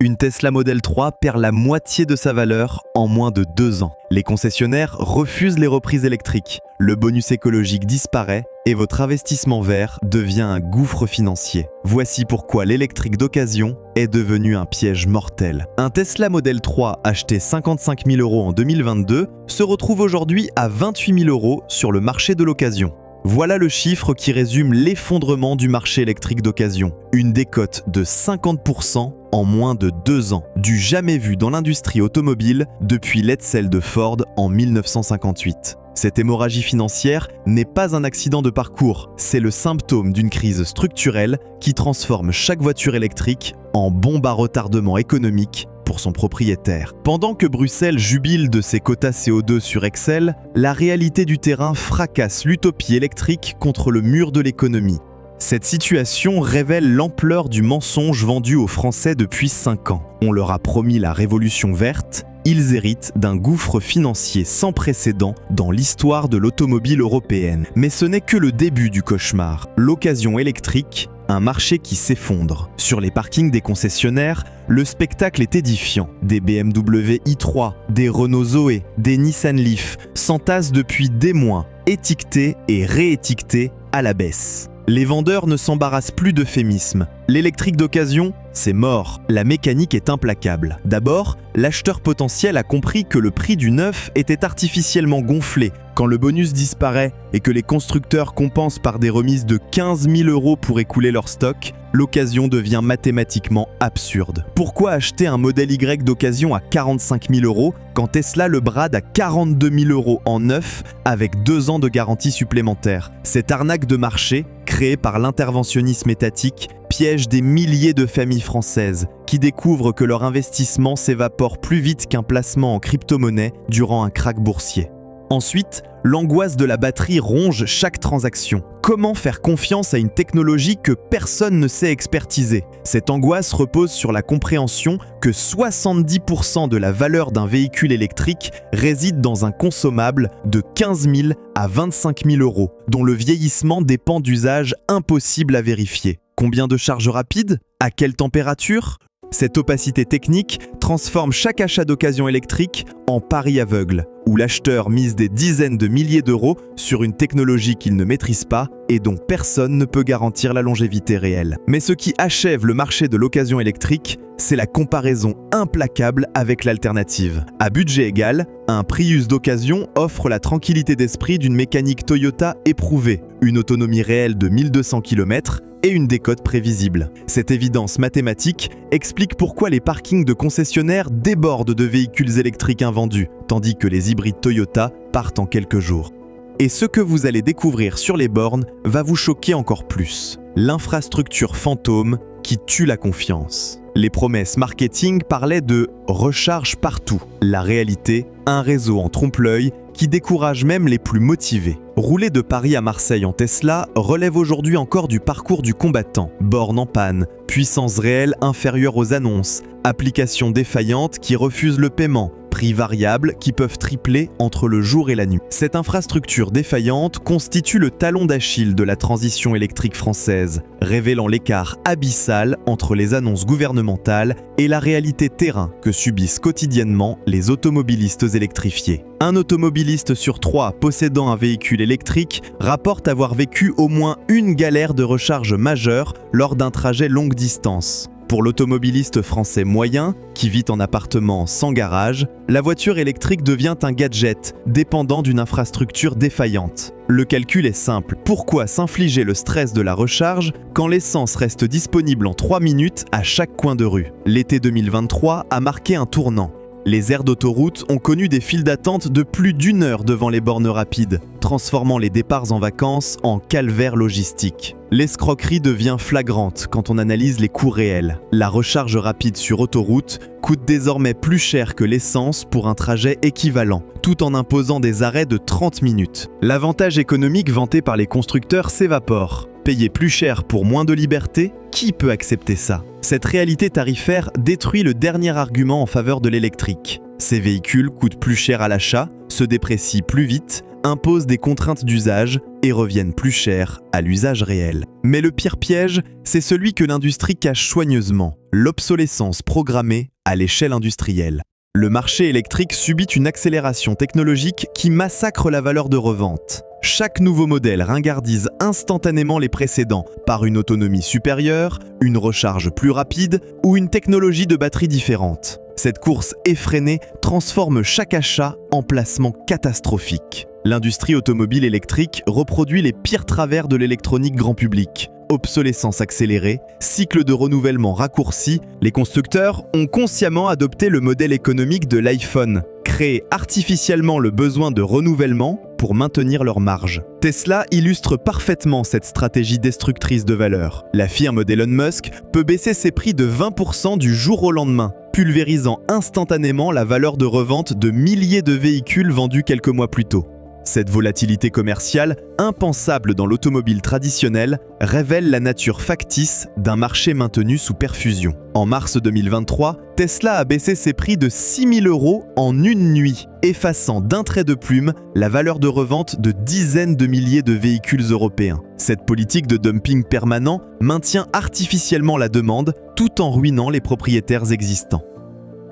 Une Tesla Model 3 perd la moitié de sa valeur en moins de 2 ans. Les concessionnaires refusent les reprises électriques. Le bonus écologique disparaît et votre investissement vert devient un gouffre financier. Voici pourquoi l'électrique d'occasion est devenu un piège mortel. Un Tesla Model 3 acheté 55 000 € en 2022 se retrouve aujourd'hui à 28 000 € sur le marché de l'occasion. Voilà le chiffre qui résume l'effondrement du marché électrique d'occasion. Une décote de 50% en moins de 2 ans, du jamais vu dans l'industrie automobile depuis l'Edsel de Ford en 1958. Cette hémorragie financière n'est pas un accident de parcours, c'est le symptôme d'une crise structurelle qui transforme chaque voiture électrique en bombe à retardement économique pour son propriétaire. Pendant que Bruxelles jubile de ses quotas CO2 sur Excel, la réalité du terrain fracasse l'utopie électrique contre le mur de l'économie. Cette situation révèle l'ampleur du mensonge vendu aux Français depuis 5 ans. On leur a promis la révolution verte, ils héritent d'un gouffre financier sans précédent dans l'histoire de l'automobile européenne. Mais ce n'est que le début du cauchemar. L'occasion électrique, un marché qui s'effondre. Sur les parkings des concessionnaires, le spectacle est édifiant. Des BMW i3, des Renault Zoé, des Nissan Leaf s'entassent depuis des mois, étiquetés et réétiquetés à la baisse. Les vendeurs ne s'embarrassent plus d'euphémismes. L'électrique d'occasion, c'est mort. La mécanique est implacable. D'abord, l'acheteur potentiel a compris que le prix du neuf était artificiellement gonflé. Quand le bonus disparaît et que les constructeurs compensent par des remises de 15 000 € pour écouler leur stock, l'occasion devient mathématiquement absurde. Pourquoi acheter un modèle Y d'occasion à 45 000 € quand Tesla le brade à 42 000 € en neuf avec 2 ans de garantie supplémentaire? Cette arnaque de marché, créée par l'interventionnisme étatique, piège des milliers de familles françaises qui découvrent que leur investissement s'évapore plus vite qu'un placement en crypto-monnaie durant un krach boursier. Ensuite, l'angoisse de la batterie ronge chaque transaction. Comment faire confiance à une technologie que personne ne sait expertiser? Cette angoisse repose sur la compréhension que 70% de la valeur d'un véhicule électrique réside dans un consommable de 15 000 à 25 000 €, dont le vieillissement dépend d'usages impossibles à vérifier. Combien de charges rapides? À quelle température? Cette opacité technique transforme chaque achat d'occasion électrique en pari aveugle, où l'acheteur mise des dizaines de milliers d'euros sur une technologie qu'il ne maîtrise pas et dont personne ne peut garantir la longévité réelle. Mais ce qui achève le marché de l'occasion électrique, c'est la comparaison implacable avec l'alternative. À budget égal, un Prius d'occasion offre la tranquillité d'esprit d'une mécanique Toyota éprouvée, une autonomie réelle de 1200 km et une décote prévisible. Cette évidence mathématique explique pourquoi les parkings de concessionnaires débordent de véhicules électriques invendus, tandis que les hybrides Toyota partent en quelques jours. Et ce que vous allez découvrir sur les bornes va vous choquer encore plus. L'infrastructure fantôme qui tue la confiance. Les promesses marketing parlaient de « recharge partout ». La réalité, un réseau en trompe-l'œil qui décourage même les plus motivés. Rouler de Paris à Marseille en Tesla relève aujourd'hui encore du parcours du combattant. Borne en panne, puissance réelle inférieure aux annonces, applications défaillantes qui refusent le paiement, prix variables qui peuvent tripler entre le jour et la nuit. Cette infrastructure défaillante constitue le talon d'Achille de la transition électrique française, révélant l'écart abyssal entre les annonces gouvernementales et la réalité terrain que subissent quotidiennement les automobilistes électrifiés. Un automobiliste sur 3 possédant un véhicule électrique rapporte avoir vécu au moins une galère de recharge majeure lors d'un trajet longue distance. Pour l'automobiliste français moyen, qui vit en appartement sans garage, la voiture électrique devient un gadget dépendant d'une infrastructure défaillante. Le calcul est simple. Pourquoi s'infliger le stress de la recharge quand l'essence reste disponible en 3 minutes à chaque coin de rue? L'été 2023 a marqué un tournant. Les aires d'autoroute ont connu des files d'attente de plus d'1 heure devant les bornes rapides, transformant les départs en vacances en calvaire logistique. L'escroquerie devient flagrante quand on analyse les coûts réels. La recharge rapide sur autoroute coûte désormais plus cher que l'essence pour un trajet équivalent, tout en imposant des arrêts de 30 minutes. L'avantage économique vanté par les constructeurs s'évapore. Payer plus cher pour moins de liberté? Qui peut accepter ça? Cette réalité tarifaire détruit le dernier argument en faveur de l'électrique. Ces véhicules coûtent plus cher à l'achat, se déprécient plus vite, imposent des contraintes d'usage et reviennent plus cher à l'usage réel. Mais le pire piège, c'est celui que l'industrie cache soigneusement, l'obsolescence programmée à l'échelle industrielle. Le marché électrique subit une accélération technologique qui massacre la valeur de revente. Chaque nouveau modèle ringardise instantanément les précédents par une autonomie supérieure, une recharge plus rapide ou une technologie de batterie différente. Cette course effrénée transforme chaque achat en placement catastrophique. L'industrie automobile électrique reproduit les pires travers de l'électronique grand public. Obsolescence accélérée, cycle de renouvellement raccourci, les constructeurs ont consciemment adopté le modèle économique de l'iPhone, créé artificiellement le besoin de renouvellement pour maintenir leur marge. Tesla illustre parfaitement cette stratégie destructrice de valeur. La firme d'Elon Musk peut baisser ses prix de 20% du jour au lendemain, pulvérisant instantanément la valeur de revente de milliers de véhicules vendus quelques mois plus tôt. Cette volatilité commerciale, impensable dans l'automobile traditionnelle, révèle la nature factice d'un marché maintenu sous perfusion. En mars 2023, Tesla a baissé ses prix de 6 000 € en une nuit, effaçant d'un trait de plume la valeur de revente de dizaines de milliers de véhicules européens. Cette politique de dumping permanent maintient artificiellement la demande tout en ruinant les propriétaires existants.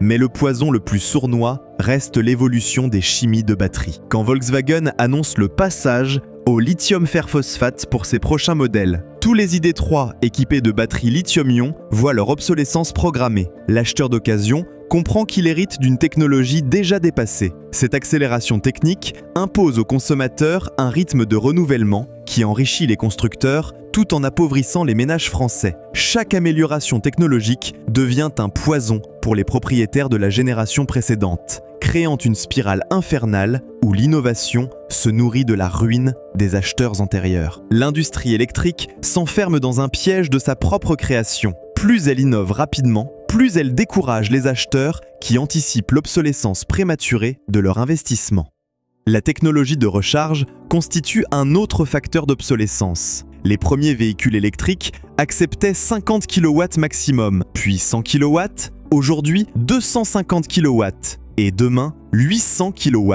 Mais le poison le plus sournois reste l'évolution des chimies de batterie. Quand Volkswagen annonce le passage au lithium fer phosphate pour ses prochains modèles, tous les ID.3 équipés de batteries lithium-ion voient leur obsolescence programmée. L'acheteur d'occasion comprend qu'il hérite d'une technologie déjà dépassée. Cette accélération technique impose aux consommateurs un rythme de renouvellement qui enrichit les constructeurs tout en appauvrissant les ménages français. Chaque amélioration technologique devient un poison pour les propriétaires de la génération précédente, créant une spirale infernale où l'innovation se nourrit de la ruine des acheteurs antérieurs. L'industrie électrique s'enferme dans un piège de sa propre création. Plus elle innove rapidement, plus elle décourage les acheteurs qui anticipent l'obsolescence prématurée de leur investissement. La technologie de recharge constitue un autre facteur d'obsolescence. Les premiers véhicules électriques acceptaient 50 kW maximum, puis 100 kW, aujourd'hui 250 kW, et demain 800 kW.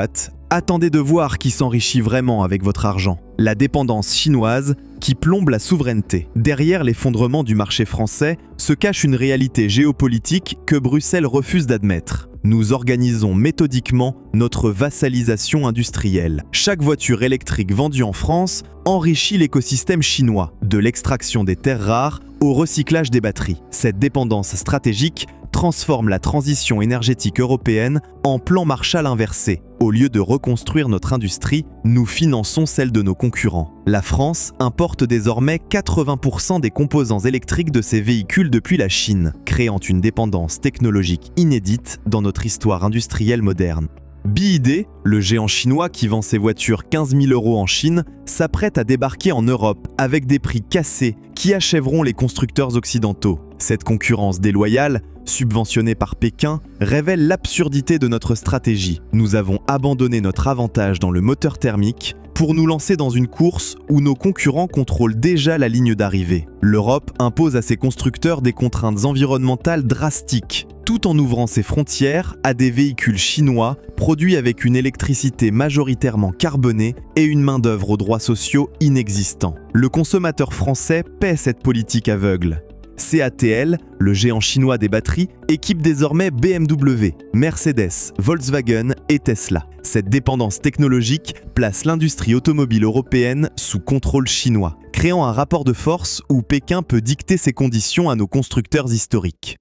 Attendez de voir qui s'enrichit vraiment avec votre argent. La dépendance chinoise qui plombe la souveraineté. Derrière l'effondrement du marché français se cache une réalité géopolitique que Bruxelles refuse d'admettre. Nous organisons méthodiquement notre vassalisation industrielle. Chaque voiture électrique vendue en France enrichit l'écosystème chinois, de l'extraction des terres rares au recyclage des batteries. Cette dépendance stratégique transforme la transition énergétique européenne en plan Marshall inversé. Au lieu de reconstruire notre industrie, nous finançons celle de nos concurrents. La France importe désormais 80% des composants électriques de ses véhicules depuis la Chine, créant une dépendance technologique inédite dans notre histoire industrielle moderne. BYD, le géant chinois qui vend ses voitures 15 000 € en Chine, s'apprête à débarquer en Europe avec des prix cassés qui achèveront les constructeurs occidentaux. Cette concurrence déloyale, subventionnée par Pékin, révèle l'absurdité de notre stratégie. Nous avons abandonné notre avantage dans le moteur thermique pour nous lancer dans une course où nos concurrents contrôlent déjà la ligne d'arrivée. L'Europe impose à ses constructeurs des contraintes environnementales drastiques, tout en ouvrant ses frontières à des véhicules chinois produits avec une électricité majoritairement carbonée et une main-d'œuvre aux droits sociaux inexistants. Le consommateur français paie cette politique aveugle. CATL, le géant chinois des batteries, équipe désormais BMW, Mercedes, Volkswagen et Tesla. Cette dépendance technologique place l'industrie automobile européenne sous contrôle chinois, créant un rapport de force où Pékin peut dicter ses conditions à nos constructeurs historiques.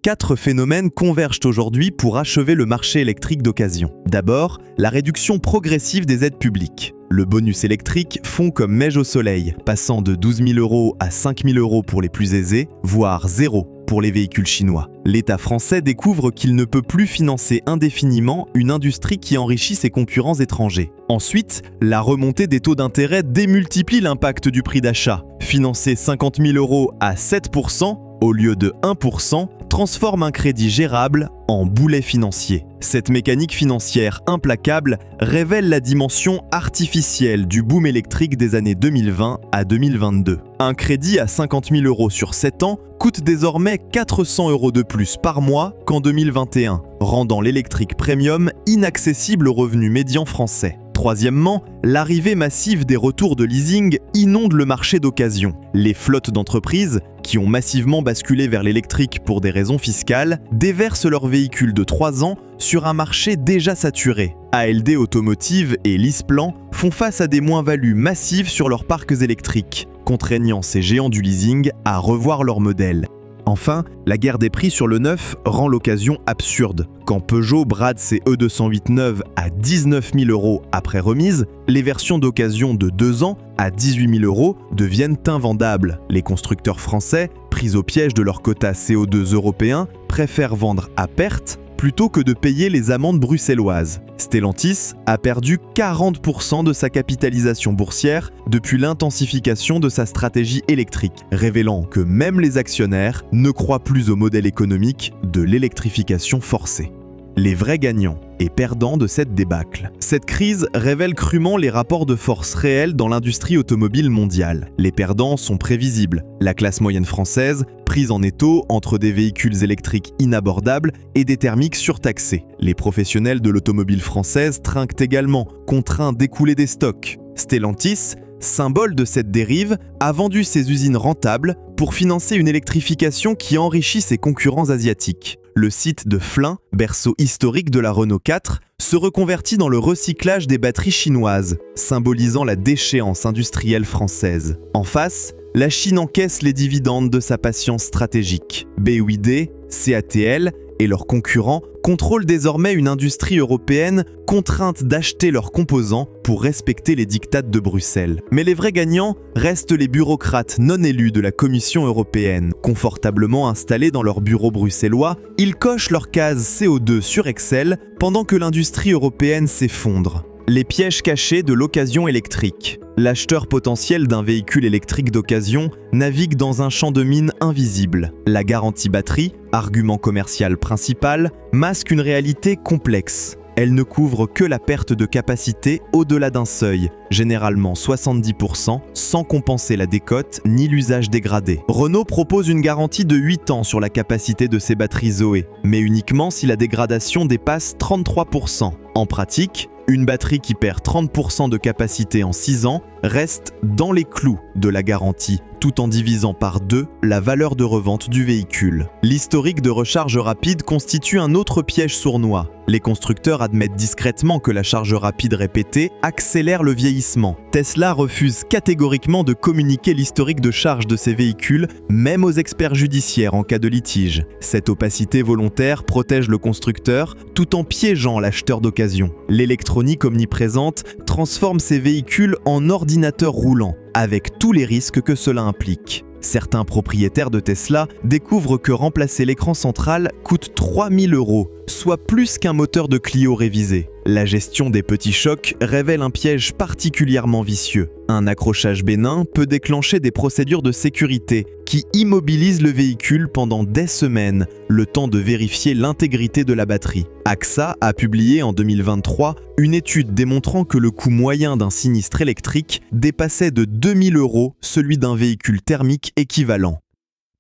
4 phénomènes convergent aujourd'hui pour achever le marché électrique d'occasion. D'abord, la réduction progressive des aides publiques. Le bonus électrique fond comme neige au soleil, passant de 12 000 € à 5 000 € pour les plus aisés, voire 0 pour les véhicules chinois. L'État français découvre qu'il ne peut plus financer indéfiniment une industrie qui enrichit ses concurrents étrangers. Ensuite, la remontée des taux d'intérêt démultiplie l'impact du prix d'achat. Financer 50 000 € à 7% au lieu de 1%, transforme un crédit gérable en boulet financier. Cette mécanique financière implacable révèle la dimension artificielle du boom électrique des années 2020 à 2022. Un crédit à 50 000 € sur 7 ans coûte désormais 400 € de plus par mois qu'en 2021, rendant l'électrique premium inaccessible au revenu médian français. Troisièmement, l'arrivée massive des retours de leasing inonde le marché d'occasion. Les flottes d'entreprises, qui ont massivement basculé vers l'électrique pour des raisons fiscales, déversent leurs véhicules de 3 ans sur un marché déjà saturé. ALD Automotive et LeasePlan font face à des moins-values massives sur leurs parcs électriques, contraignant ces géants du leasing à revoir leur modèle. Enfin, la guerre des prix sur le neuf rend l'occasion absurde. Quand Peugeot brade ses E208 neuves à 19 000 € après remise, les versions d'occasion de 2 ans à 18 000 € deviennent invendables. Les constructeurs français, pris au piège de leur quota CO2 européen, préfèrent vendre à perte plutôt que de payer les amendes bruxelloises. Stellantis a perdu 40% de sa capitalisation boursière depuis l'intensification de sa stratégie électrique, révélant que même les actionnaires ne croient plus au modèle économique de l'électrification forcée. Les vrais gagnants et perdants de cette débâcle. Cette crise révèle crûment les rapports de force réels dans l'industrie automobile mondiale. Les perdants sont prévisibles. La classe moyenne française, prise en étau entre des véhicules électriques inabordables et des thermiques surtaxés. Les professionnels de l'automobile française trinquent également, contraints d'écouler des stocks. Stellantis, symbole de cette dérive, a vendu ses usines rentables pour financer une électrification qui enrichit ses concurrents asiatiques. Le site de Flins, berceau historique de la Renault 4, se reconvertit dans le recyclage des batteries chinoises, symbolisant la déchéance industrielle française. En face, la Chine encaisse les dividendes de sa patience stratégique. BYD, CATL et leurs concurrents contrôlent désormais une industrie européenne contrainte d'acheter leurs composants pour respecter les diktats de Bruxelles. Mais les vrais gagnants restent les bureaucrates non élus de la Commission européenne. Confortablement installés dans leurs bureaux bruxellois, ils cochent leur case CO2 sur Excel pendant que l'industrie européenne s'effondre. Les pièges cachés de l'occasion électrique. L'acheteur potentiel d'un véhicule électrique d'occasion navigue dans un champ de mine invisible. La garantie batterie, argument commercial principal, masque une réalité complexe. Elle ne couvre que la perte de capacité au-delà d'un seuil, généralement 70%, sans compenser la décote ni l'usage dégradé. Renault propose une garantie de 8 ans sur la capacité de ses batteries Zoé, mais uniquement si la dégradation dépasse 33%. En pratique, une batterie qui perd 30% de capacité en 6 ans reste dans les clous de la garantie, tout en divisant par 2 la valeur de revente du véhicule. L'historique de recharge rapide constitue un autre piège sournois. Les constructeurs admettent discrètement que la charge rapide répétée accélère le vieillissement. Tesla refuse catégoriquement de communiquer l'historique de charge de ses véhicules, même aux experts judiciaires en cas de litige. Cette opacité volontaire protège le constructeur tout en piégeant l'acheteur d'occasion. L'électronique omniprésente transforme ces véhicules en ordinateurs roulants, avec tous les risques que cela implique. Certains propriétaires de Tesla découvrent que remplacer l'écran central coûte 3 000 €, soit plus qu'un moteur de Clio révisé. La gestion des petits chocs révèle un piège particulièrement vicieux. Un accrochage bénin peut déclencher des procédures de sécurité qui immobilisent le véhicule pendant des semaines, le temps de vérifier l'intégrité de la batterie. AXA a publié en 2023 une étude démontrant que le coût moyen d'un sinistre électrique dépassait de 2 000 € celui d'un véhicule thermique équivalent.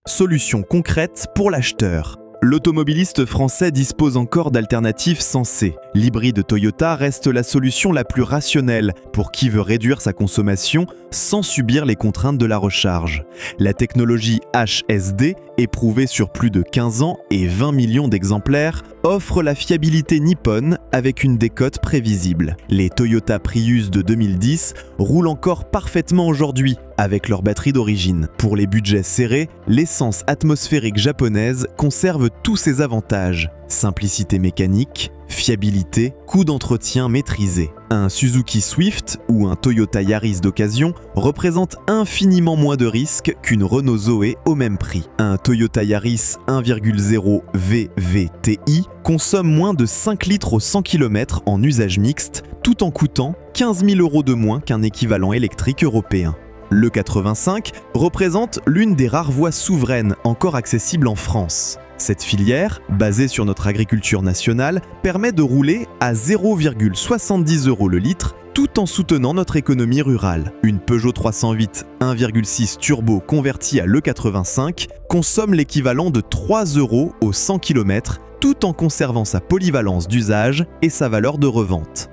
Solution concrète pour l'acheteur. L'automobiliste français dispose encore d'alternatives sensées. L'hybride Toyota reste la solution la plus rationnelle pour qui veut réduire sa consommation sans subir les contraintes de la recharge. La technologie HSD, éprouvée sur plus de 15 ans et 20 millions d'exemplaires, offre la fiabilité nippone avec une décote prévisible. Les Toyota Prius de 2010 roulent encore parfaitement aujourd'hui avec leur batterie d'origine. Pour les budgets serrés, l'essence atmosphérique japonaise conserve tous ses avantages. Simplicité mécanique, fiabilité, coût d'entretien maîtrisé. Un Suzuki Swift ou un Toyota Yaris d'occasion représentent infiniment moins de risques qu'une Renault Zoé au même prix. Un Toyota Yaris 1,0 VVTi consomme moins de 5 litres au 100 km en usage mixte, tout en coûtant 15 000 € de moins qu'un équivalent électrique européen. Le 85 représente l'une des rares voies souveraines encore accessibles en France. Cette filière, basée sur notre agriculture nationale, permet de rouler à 0,70 € le litre tout en soutenant notre économie rurale. Une Peugeot 308 1,6 turbo convertie à l'E85 consomme l'équivalent de 3 € au 100 km tout en conservant sa polyvalence d'usage et sa valeur de revente.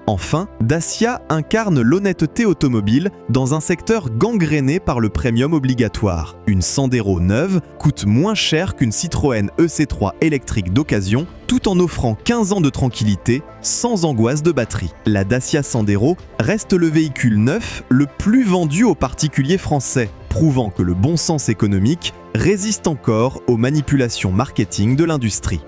Enfin, Dacia incarne l'honnêteté automobile dans un secteur gangréné par le premium obligatoire. Une Sandero neuve coûte moins cher qu'une Citroën EC3 électrique d'occasion, tout en offrant 15 ans de tranquillité, sans angoisse de batterie. La Dacia Sandero reste le véhicule neuf le plus vendu aux particuliers français, prouvant que le bon sens économique résiste encore aux manipulations marketing de l'industrie.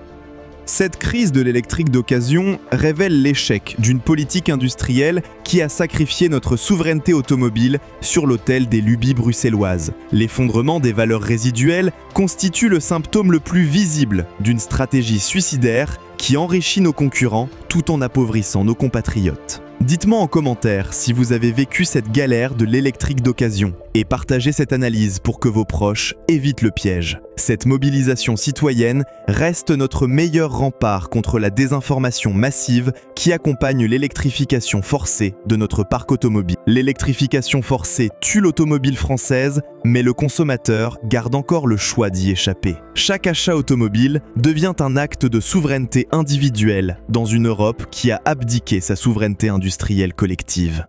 Cette crise de l'électrique d'occasion révèle l'échec d'une politique industrielle qui a sacrifié notre souveraineté automobile sur l'autel des lubies bruxelloises. L'effondrement des valeurs résiduelles constitue le symptôme le plus visible d'une stratégie suicidaire qui enrichit nos concurrents tout en appauvrissant nos compatriotes. Dites-moi en commentaire si vous avez vécu cette galère de l'électrique d'occasion et partagez cette analyse pour que vos proches évitent le piège. Cette mobilisation citoyenne reste notre meilleur rempart contre la désinformation massive qui accompagne l'électrification forcée de notre parc automobile. L'électrification forcée tue l'automobile française, mais le consommateur garde encore le choix d'y échapper. Chaque achat automobile devient un acte de souveraineté individuelle dans une Europe qui a abdiqué sa souveraineté industrielle collective.